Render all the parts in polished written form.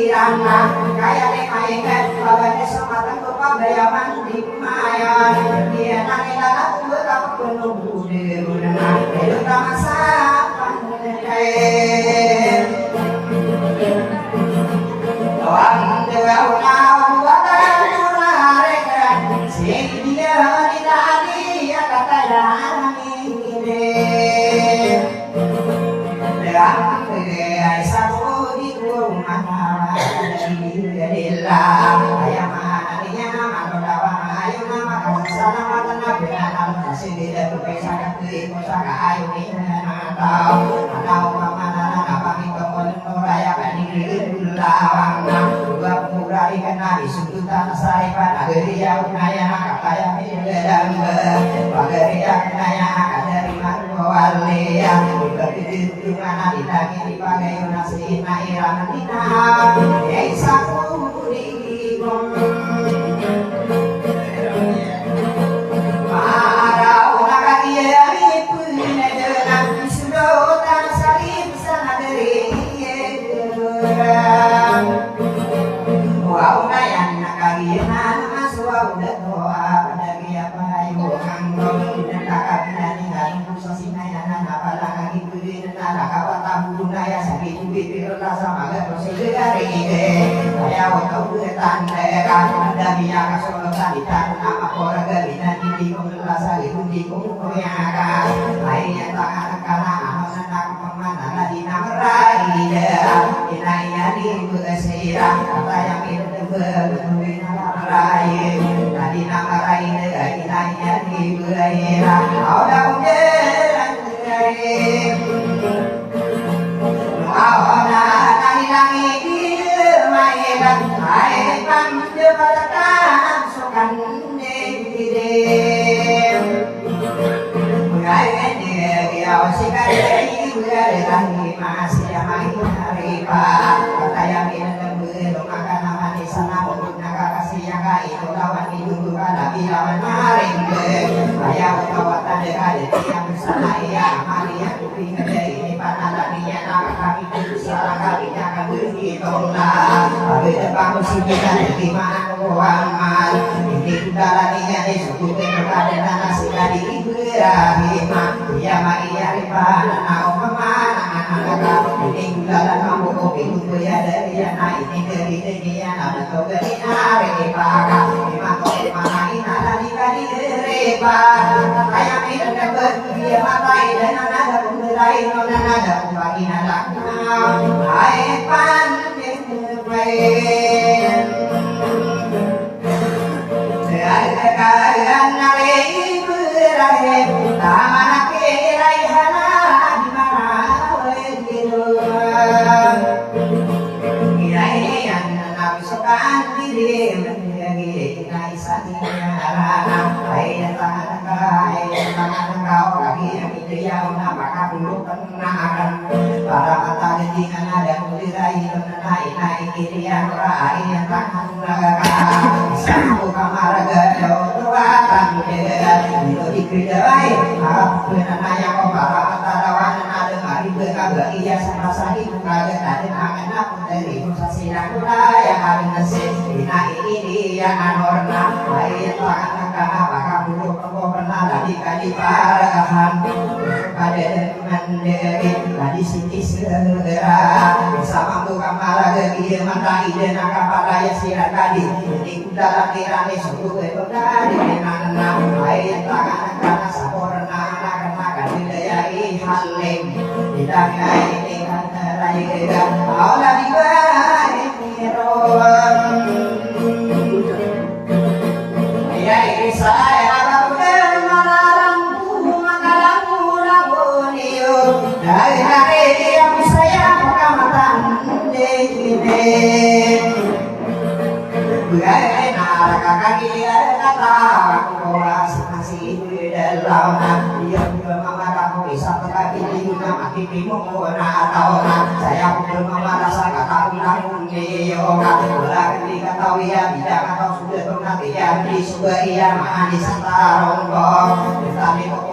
kirana kaya mainkan bagane sematan pagayaman di mayan dia nangilala berapa penuh bude munana itu tamasa pandai doang dewa unawan watan turareka sing dia didadi ya kata ini deang ai sabu di rumah alhamdulillah ayam anaknya manodawa ayu nama kasana matana benanan kasih dan pesaka ke pusaka ayu atau pamana apa itu raya kadiri lawang dua murai kena isutan sai pada geria unaya kataya midang bageria unaya kadari marwalia begitu mana ditangi dipakai nasina iratina ei saku digom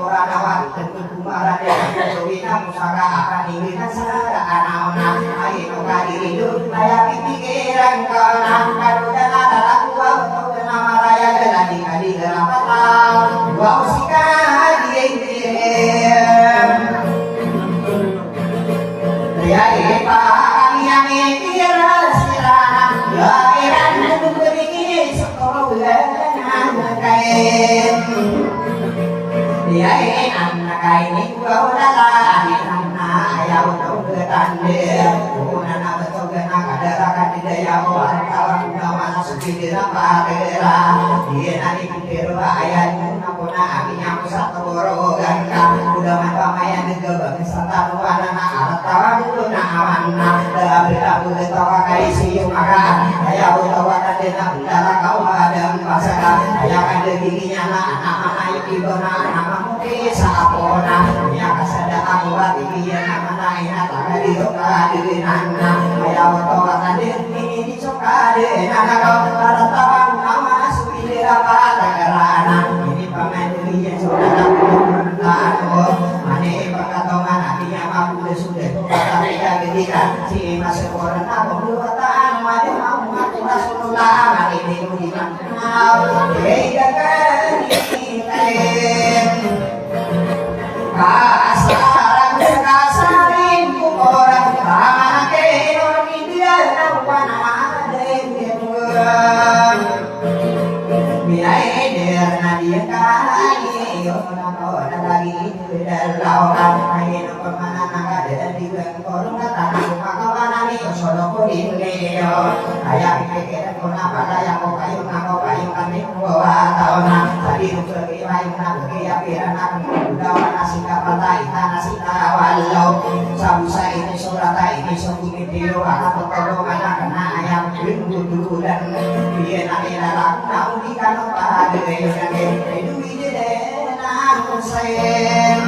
Puranawan tentu kumaran yang Wina pusaka akan ingin sara anaona ayo kali hidup layak pikiran kona karudan adalah gua untuk nama raya geladi kali gelapatan gua usikan dieng ya ipa yang ikira sirana lahiran untuk beri sekolah kain dia anak kain kau lalani anak ayah untuk ketande bukan anak betul kena kadarakan di daya wartawan kawan sepi apa kera dia nanti pikir ayah puna akhirnya satu rogan udah mapamayan juga bangsa taruhan anak alat tawa dulu nawana berita tawa kai siu maka ayah tawa kadena bendara kau ada pasaka ayah ada giginya anak anak ibona nama mungkin sapona ya kasada aku hati dia nama naina tak di roka di nana ayah tawa kadena ini dicoka di nana kau alat tawa nama suwi apa tagarana ini pemain dia sudah tahu ane perkataan hatinya mampu sudah tapi tidak si masih orang aku luatan maju mau aku rasulullah ini di mana beda kan kasaran kasarin ku orang pakai orang dia nawan ada bilai der nadia kai yo nako lagi dalau ai no pamana naga de di korun kata pakawana ni solo kodin yo aya pikir kona pada yang kayu kani bawa tauna tadi pergi ayu na pergi ya pirana dawa nasika pada itana sita walau sabusa ini surata ini sungguh video akan pertolongan kena ayam dulu dan dia nanti dalam tahu di kantor pada yang itu ide nang sen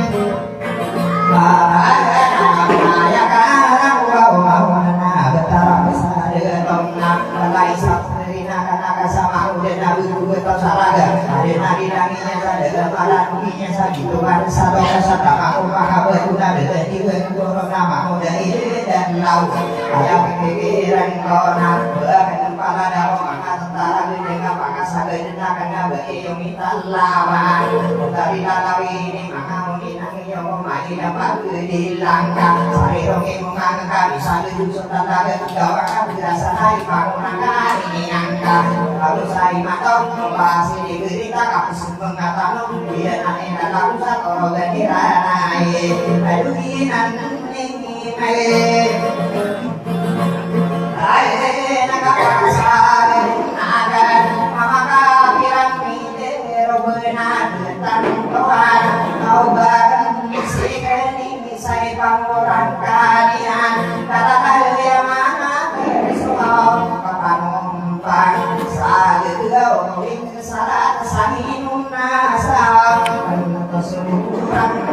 ya karang wow na betara besar dongna balai saprina kana sama udah nabi gue tau salaga ada nadi danginya sada para duginya sagitu kan sabara sata aku maka berguna dengan jiwa guru nama muda ide dan lau ayam pikiran kona bahkan kepala dawa maka tentara dengan maka saga jenakan ngabai yang minta lawan dari lalawi ini maka muninangnya mai dapat dilangkah sari rongi mengangkat bisa dijusut tanda gawa kan dirasa naik bangunan ini angka lalu saya matong pasti diberita kapus mengatakan dia nanti dalam satu rogan diranai lalu ginan ini orang kalian kata kalian mana bersama penumpang sagelau ing salat sahinun nasa tersebut